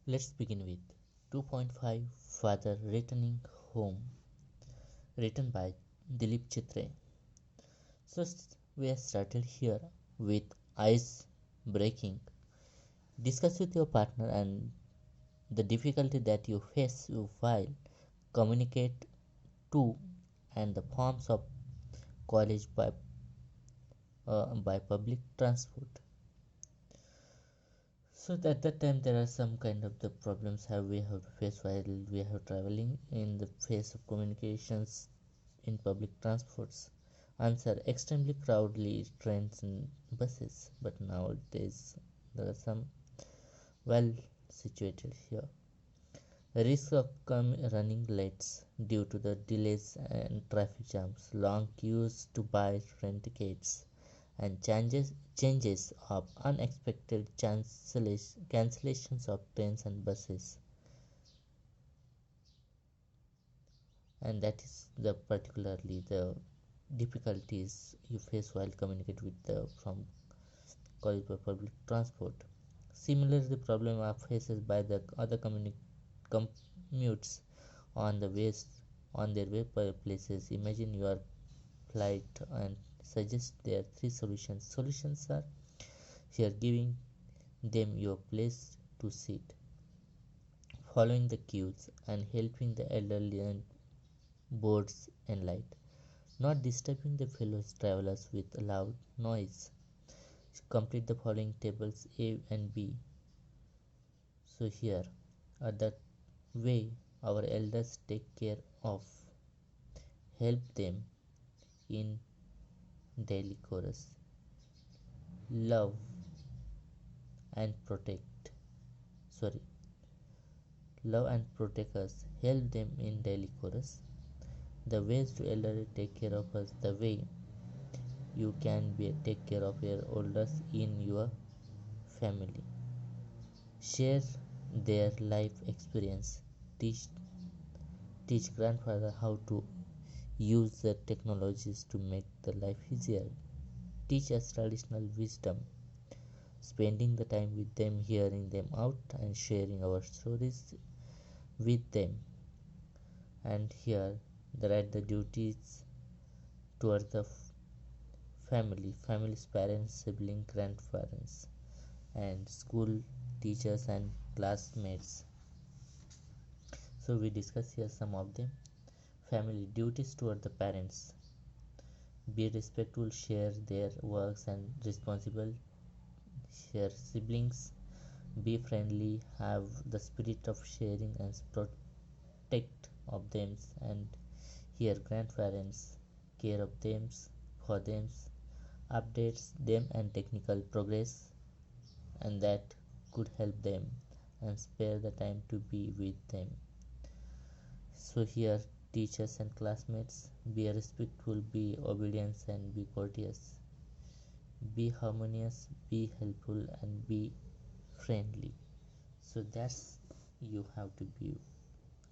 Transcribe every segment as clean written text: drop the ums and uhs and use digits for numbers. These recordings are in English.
Let's begin with 2.5 Father Returning Home, written by Dilip Chitre. So we have started here with ice breaking. Discuss with your partner and the difficulty that you face while communicate to and the forms of college by public transport. So at that time there are some kind of the problems have we have to face while we are traveling in the face of communications in public transports. Answer: extremely crowded trains and buses, but nowadays there are some well situated here. Risk of running late due to the delays and traffic jams, long queues to buy train tickets, and changes of unexpected cancellations of trains and buses. And that is the particularly the difficulties you face while communicate with the from college by public transport. Similarly, the problem are faces by the other commutes on the ways on their way places. Imagine your flight and suggest there are three solutions. Solutions are here: giving them your place to sit, following the cues, and helping the elderly and boards and light, not disturbing the fellow travelers with loud noise. Complete the following tables A and B. So here are the way our elders take care of, help them in daily chorus, love and protect. Sorry, love and protect us, help them in daily chorus. The ways to elderly take care of us, the way you can take care of your elders in your family. Share their life experience. Teach teach grandfather how to use the technologies to make the life easier. Teach us traditional wisdom. Spending the time with them, hearing them out, and sharing our stories with them. And here there are the duties towards the family's parents, siblings, grandparents, and school teachers and classmates. So we discuss here some of them. Family duties toward the parents: be respectful, share their works and responsible. Share siblings: be friendly, have the spirit of sharing and protect of them. And here grandparents: care of them, for them, updates them and technical progress and that could help them and spare the time to be with them. So here teachers and classmates: be respectful, be obedient and be courteous, be harmonious, be helpful and be friendly. So that's you have to be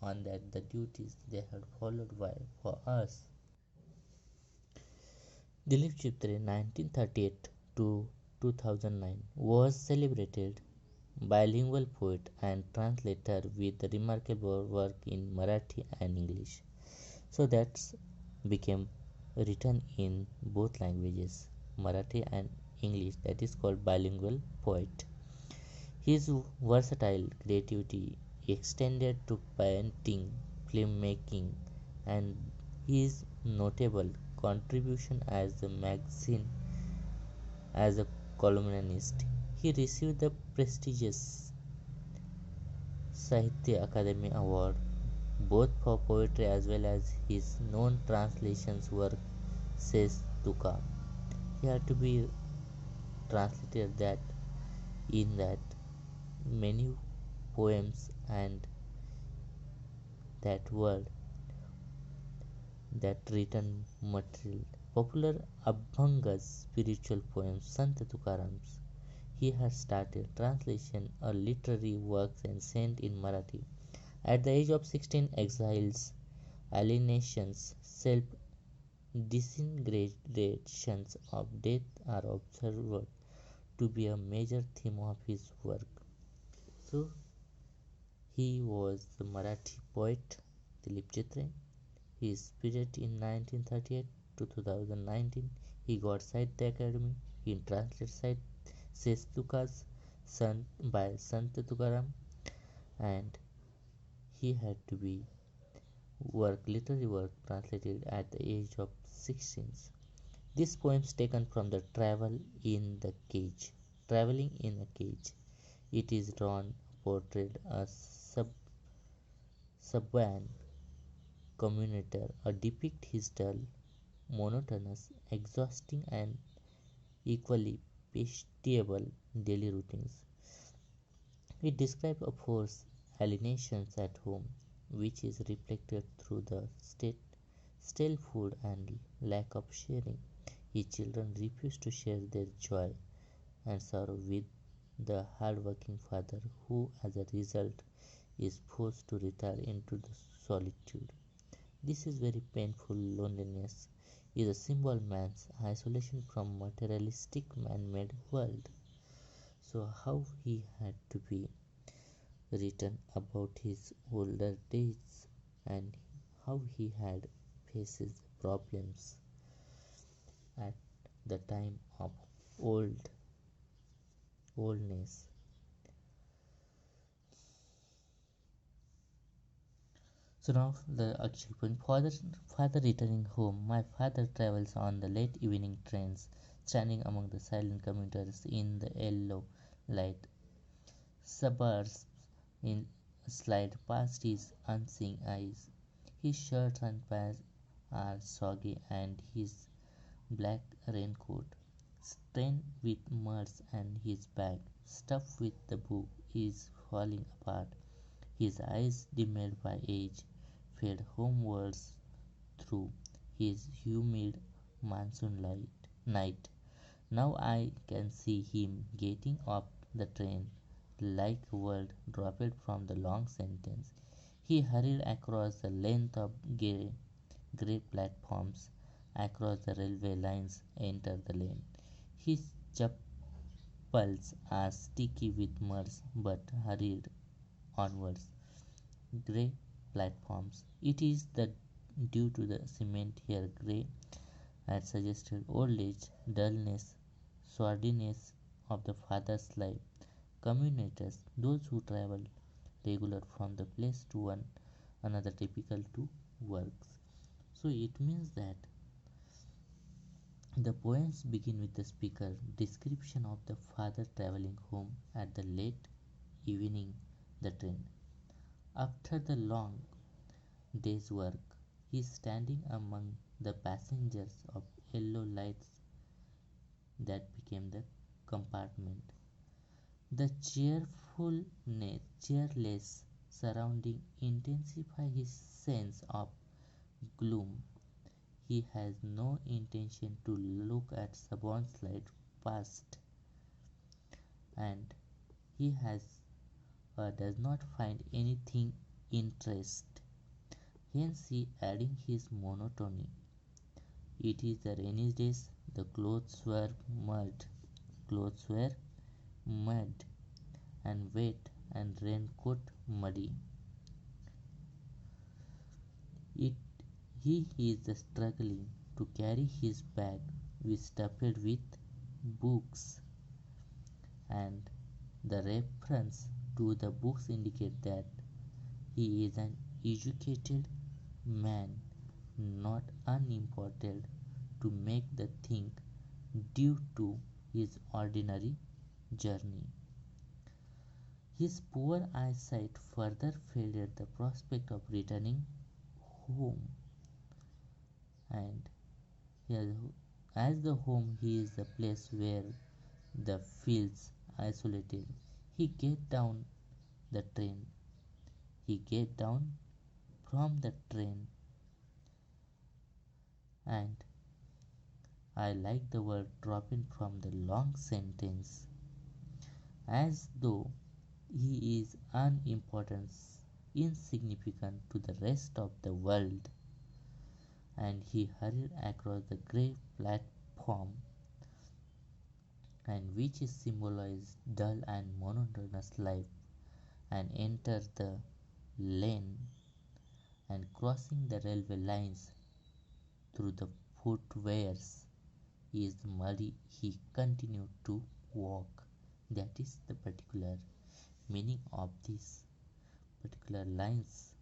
on that the duties they have followed by for us. Dilip Chitre 1938 to 2009 was celebrated bilingual poet and translator with remarkable work in Marathi and English. So that's became written in both languages, Marathi and English. That is called bilingual poet. His versatile creativity extended to painting, filmmaking, and his notable contribution as a magazine as a columnist. He received the prestigious Sahitya Akademi Award both for poetry as well as his known translations work, says Tuka. He had to be translated that in that many poems and that word that written material. Popular Abhangas spiritual poems Sant Tukaram's. He has started translation of literary works and sent in Marathi. At the age of 16, exiles, alienations, self disintegrations of death are observed to be a major theme of his work. So He was the Marathi poet Dilip Chitre. He spirit in 1938 to 2019. He got Sahitya Academy. He translated Sestukas by Sant Tukaram, and he had to be literary work translated at the age of 16. This poem is taken from the Traveling in a Cage. It is drawn portrayed a suburban commuter, a depict his dull, monotonous, exhausting, and equally pitiable daily routines. It describes a forced alienations at home, which is reflected through the stale food and lack of sharing. His children refuse to share their joy and sorrow with the hard-working father, who, as a result, is forced to retire into the solitude. This is very painful. Loneliness is a symbol of man's isolation from materialistic man-made world. So how he had to be written about his older days and how he had faces problems at the time of old oldness. So now the actual point. Father returning home. My father travels on the late evening trains, standing among the silent commuters in the yellow light. Suburbs in slide past his unseeing eyes. His shirt and pants are soggy, and his black raincoat, stained with mud, and his bag, stuffed with the book, is falling apart. His eyes, dimmed by age, fade homewards through his humid night. Now I can see him getting off the train like a word dropped from the long sentence. He hurried across the length of grey platforms, across the railway lines, entered the lane. His chappals are sticky with mud, but hurried onwards. Grey platforms. It is the due to the cement here. Grey had suggested old age, dullness, sordidness of the father's life. Commuters, those who travel regular from the place to one another, typical to works. So it means that the poems begin with the speaker description of the father traveling home at the late evening the train. After the long day's work, he is standing among the passengers of yellow lights that became the compartment. The cheerless surrounding intensify his sense of gloom. He has no intention to look at suburban slide past, and he does not find anything interest. Hence he adding his monotony. It is the rainy days, the clothes were mud and wet and raincoat muddy. It he is struggling to carry his bag which stuffed with books, and the reference to the books indicate that he is an educated man, not unimportant to make the thing due to his ordinary journey. His poor eyesight further faded the prospect of returning home, and here, as the home he is the place where the feels isolated. He get down the train. He get down from the train, and I like the word dropping from the long sentence, as though he is unimportant, insignificant to the rest of the world, and he hurried across the grey platform, and which is symbolized dull and monotonous life, and enter the lane and crossing the railway lines through the footwares is muddy. He continued to walk. That is the particular meaning of these particular lines.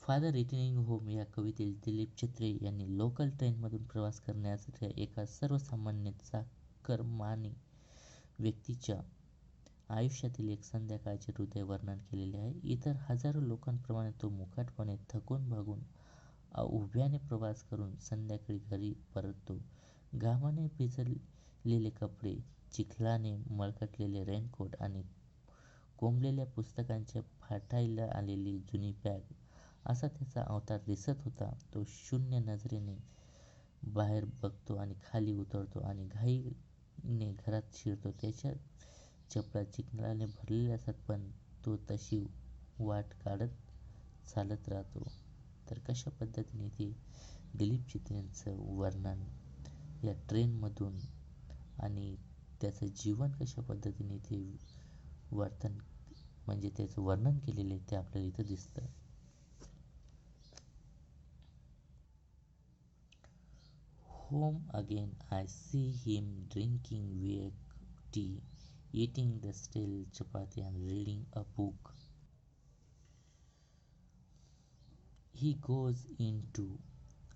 Father returning home या कवितेत दिलीप छत्रे यांनी local ट्रेनमधून प्रवास करण्याच्या एका सर्वसामान्य चाकरमानी व्यक्तीच्या आयुष्यातील एक संध्याकाळचे हृदय वर्णन केलेले आहे. इतर हजारो लोकांप्रमाणे तो मुकाटपणे थकून भागून उभ्याने प्रवास करून संध्याकाळी घरी परततो. घामाने भिजलेले कपडे, चिखलाने मळकटलेले रेनकोट आणि कोंबलेल्या पुस्तकांच्या फाटायला आलेली जुनी बॅग असा त्याचा अवतार दिसत होता. तो शून्य नजरेने बाहेर बघतो आणि खाली उतरतो आणि घाईने घरात शिरतो. त्याच्या चपला चिखलाने भरलेल्या असतात पण तो तशी वाट काढत चालत राहतो. तर कशा पद्धतीने ते दिलीप चित्रेंचं वर्णन या ट्रेनमधून आणि त्याचं जीवन कशा पद्धतीने ते वर्तन म्हणजे त्याचं वर्णन केलेलं आहे ते आपल्याला इथं दिसतं. Home again, I see him drinking weak tea, eating the stale chapati and reading a book. He goes into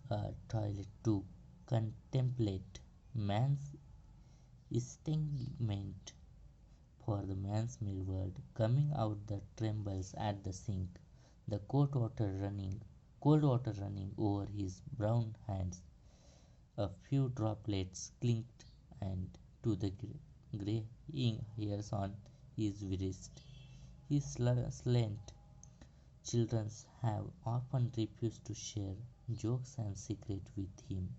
a toilet to contemplate man's estrangement for the man's male world. Coming out, the trembles at the sink, the cold water running over his brown hands. A few droplets clinked and to the graying hairs on his wrist. His slant children have often refused to share jokes and secrets with him.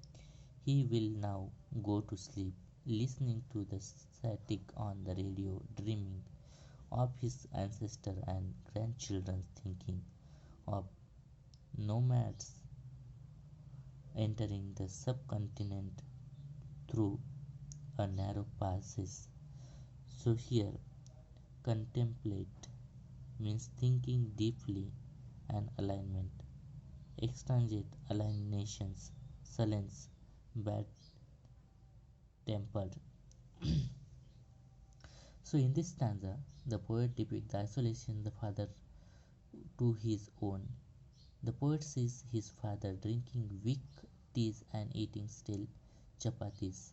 He will now go to sleep, listening to the static on the radio, dreaming of his ancestors and grandchildren, thinking of nomads entering the subcontinent through a narrow passage. So here, contemplate means thinking deeply and alignment. Extranject alienations, sullen, bad-tempered. So in this stanza, the poet depicts the isolation the father to his own. The poet sees his father drinking weak teas and eating stale chapatis,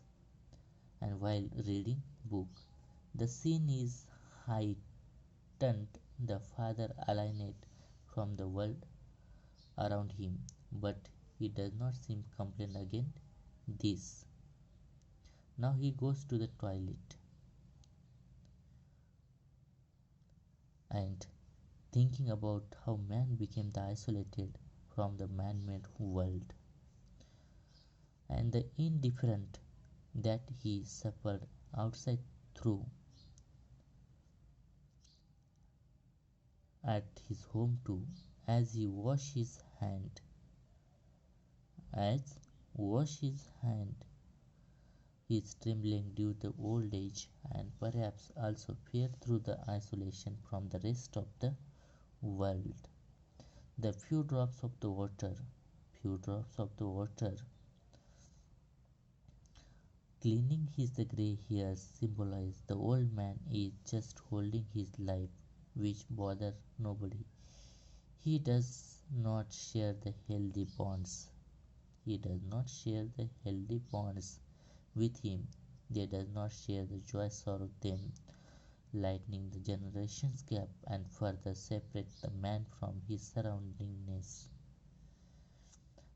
and while reading book. The scene is heightened. The father alienated from the world around him, but he does not seem to complain against this. Now he goes to the toilet and thinking about how man became the isolated from the man-made world and the indifferent that he suffered outside through at his home too. As he wash his hand he is trembling due to old age and perhaps also fear through the isolation from the rest of the world. The few drops of the water cleaning his grey hairs symbolize the old man is just holding his life, which bother nobody. He does not share the healthy bonds. With him. They does not share the joy sorrow them, lightening the generations gap and further separate the man from his surroundings.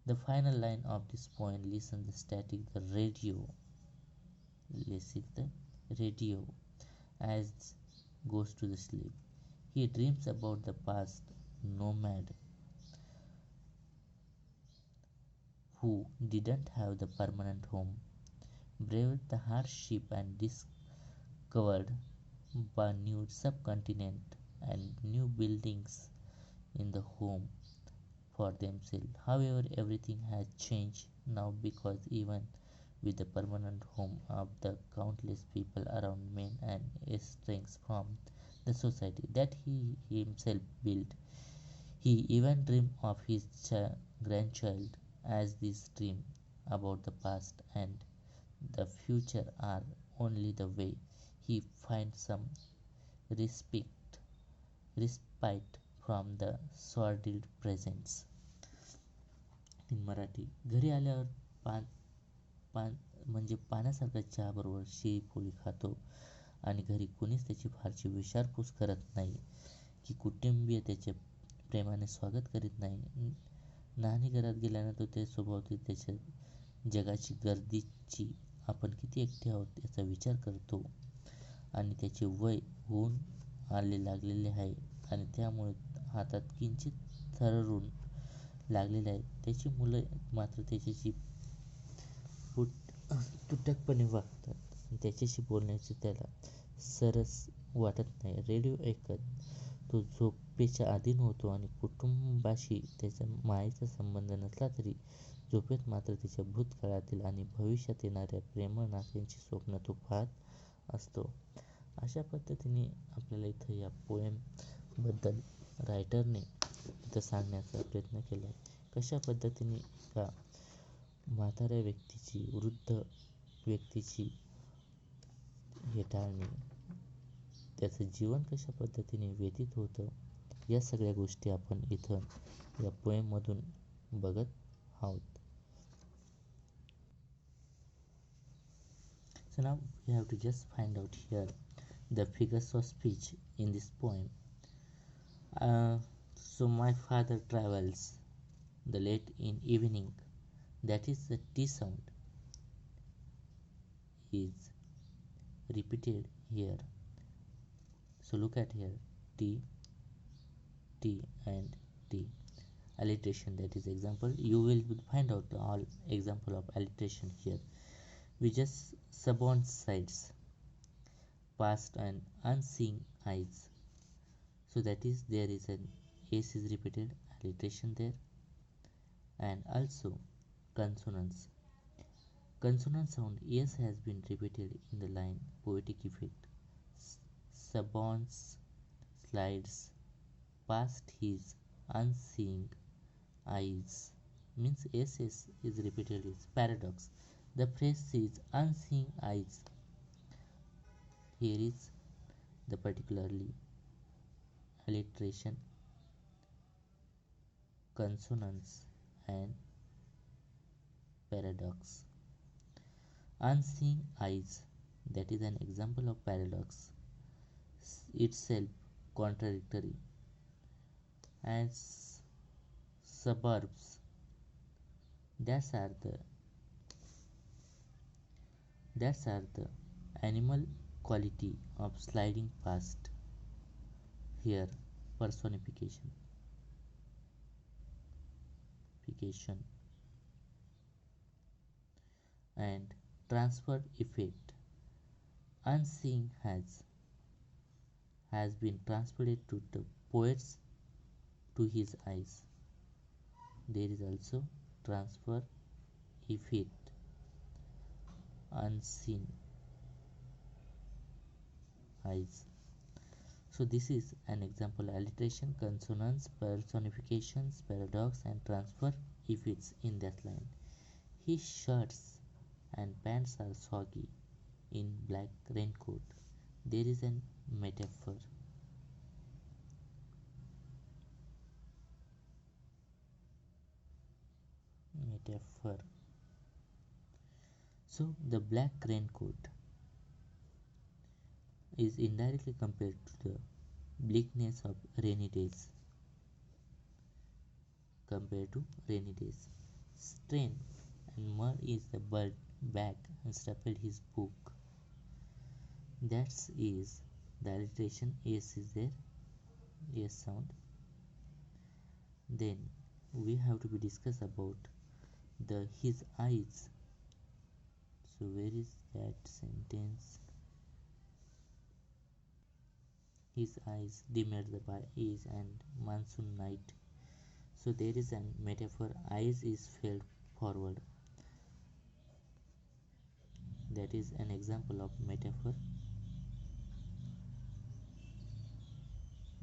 The final line of this poem, listen the static, the radio as goes to the sleep. He dreams about the past nomad who didn't have the permanent home, braved the hardship and discovered a new subcontinent and new buildings in the home for themselves. However, everything has changed now because even with the permanent home of the countless people around men and estranged from the society that he himself built. He even dreamed of his grandchild as these dreams about the past and the future are only the way he finds some respite, respite from the sordid presence. in Marathi घरी आल्यावर पान पान म्हणजे पाण्यासारखा चहाबरोबर शेळी पोळी खातो आणि घरी कोणीच त्याची फारशी विचारपूस करत नाही की कुटुंबीय त्याचे प्रेमाने स्वागत करीत नाही. नानी घरात गेल्यानंतर ते स्वभावतील त्याच्या जगाची गर्दीची आपण किती एकटे आहोत याचा विचार करतो आणि त्याचे वय होऊन लागलेले आहे आणि त्यामुळे हातात किंचित थररून लागलेले आहे. त्याची मुलं मात्र त्याच्याशी तुटकपणे वागतात. त्याच्याशी बोलण्याचे त्याला सरस वाटत नाही. रेडिओ ऐकत तो झोपेच्या अधीन होतो आणि कुटुंबाशी त्याचा मायेचा संबंध नसला तरी झोपेत मात्र त्याच्या भूतकाळातील आणि भविष्यात येणाऱ्या प्रेमळ नात्यांची स्वप्न तो पाहत असतो. अशा पद्धतीने आपल्याला इथं या पोएमबद्दल रायटरने इथं सांगण्याचा प्रयत्न केला आहे. कशा पद्धतीने एका म्हाताऱ्या व्यक्तीची वृद्ध व्यक्तीची हेटाळणी, त्याचं जीवन कशा पद्धतीने व्यतीत होतं या सगळ्या गोष्टी आपण इथं या पोएममधून बघत आहोत. So now we have to just find out here the figures of speech in this poem. So my father travels the late in evening, that is the T sound is repeated here. So look at here, T, T and T. Alliteration, that is example. You will find out all example of alliteration here. We just sub on sides, past and unseeing eyes. So that is there is an S is repeated, alliteration there, and also consonants. Consonant sound S has been repeated in the line Poetic Effect. Sabons slides past his unseeing eyes means SS is repeated is paradox. The phrase is unseeing eyes. Here is the particularly alliteration, consonants and paradox. Unseeing eyes, that is an example of paradox, itself contradictory. As suburbs, that are the animal quality of sliding past. Here personification and transfer effect. Unseeing has been transferred to the poet's to his eyes. There is also transfer effect, unseen eyes. So this is an example: alliteration, consonants, personifications, paradox and transfer effects in that line. His shirts and pants are soggy in black raincoat. There is an metaphor. So the black raincoat is indirectly compared to the bleakness of rainy days. Strain and mud is the bird back and stappled his book. That is the alliteration. S is there, S sound. Then we have to be discuss about the his eyes. So where is that sentence? His eyes dimmed by age and monsoon night. So there is an metaphor. Eyes is felt forward. That is an example of metaphor.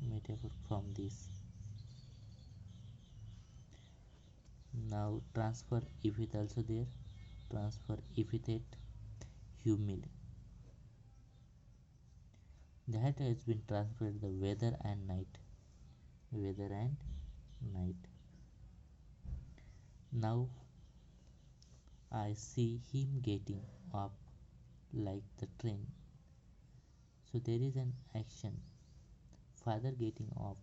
metaphor from this. Now transfer epithet also there. Transfer epithet humid. That has been transferred the weather and night. Weather and night. Now I see him getting up like the train. So there is an action. Father getting off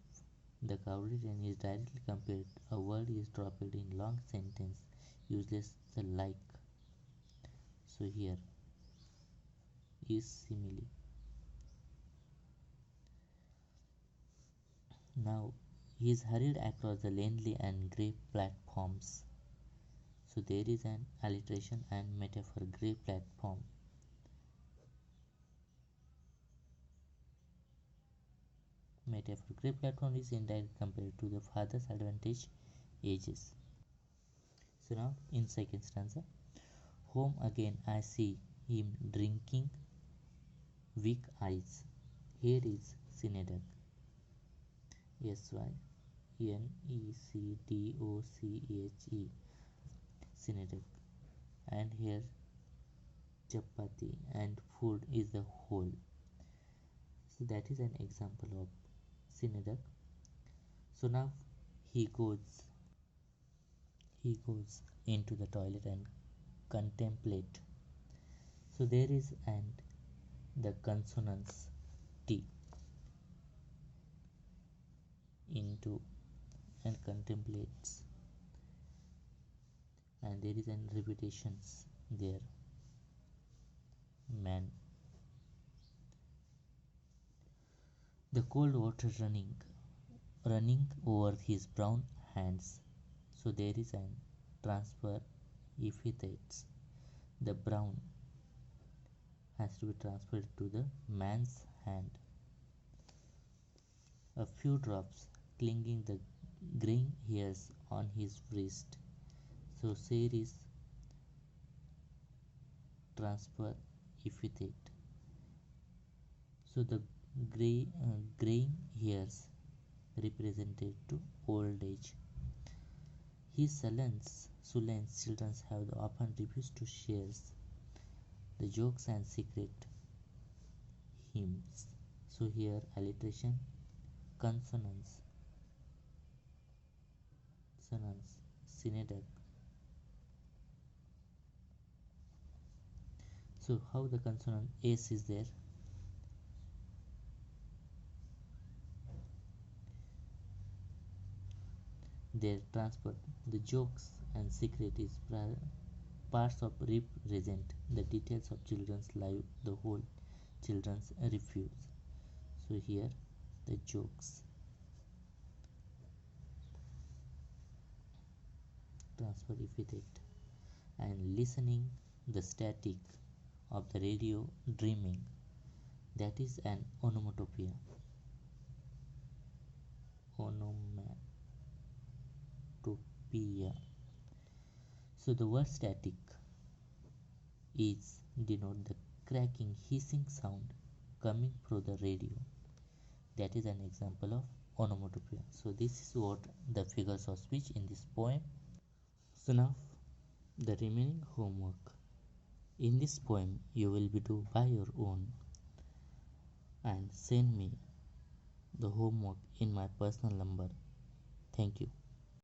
the crowded train is directly compared. A word is dropped in long sentence, useless the like. So here is simile. Now he is hurried across the lonely and grey platforms. So there is an alliteration and metaphor. Grey platform. Metaphor. Grey platform is indirect compared to the father's advantage ages. So now in second stanza, home again I see him drinking weak eyes. Here is Synecdoche. Synecdoche. Synecdoche. And here chapati and food is the whole. So that is an example of Synecdoche. So now he goes into the toilet and contemplate. So there is and the consonants T into and contemplates, and there is an repetitions there. Man. The cold water running over his brown hands. So there is an transfer epithets. The brown has to be transferred to the man's hand. A few drops clinging the graying hairs on his wrist. So there is transfer epithet. So the graying hairs represented to old age. His Sullen's children have often refused to share the jokes and secret hymns. So here alliteration, consonants, Synecdoche. So how the consonant S is there? Their transfer, the jokes and secret is parts of represent the details of children's life, the whole children's refuse. So here the jokes, transfer epithet, and listening the static of the radio dreaming, that is an onomatopoeia. So the word static is denote the cracking hissing sound coming from the radio. That is an example of onomatopoeia. So this is what the figures of speech in this poem. So now the remaining homework. In this poem you will be do by your own and send me the homework in my personal number. Thank you.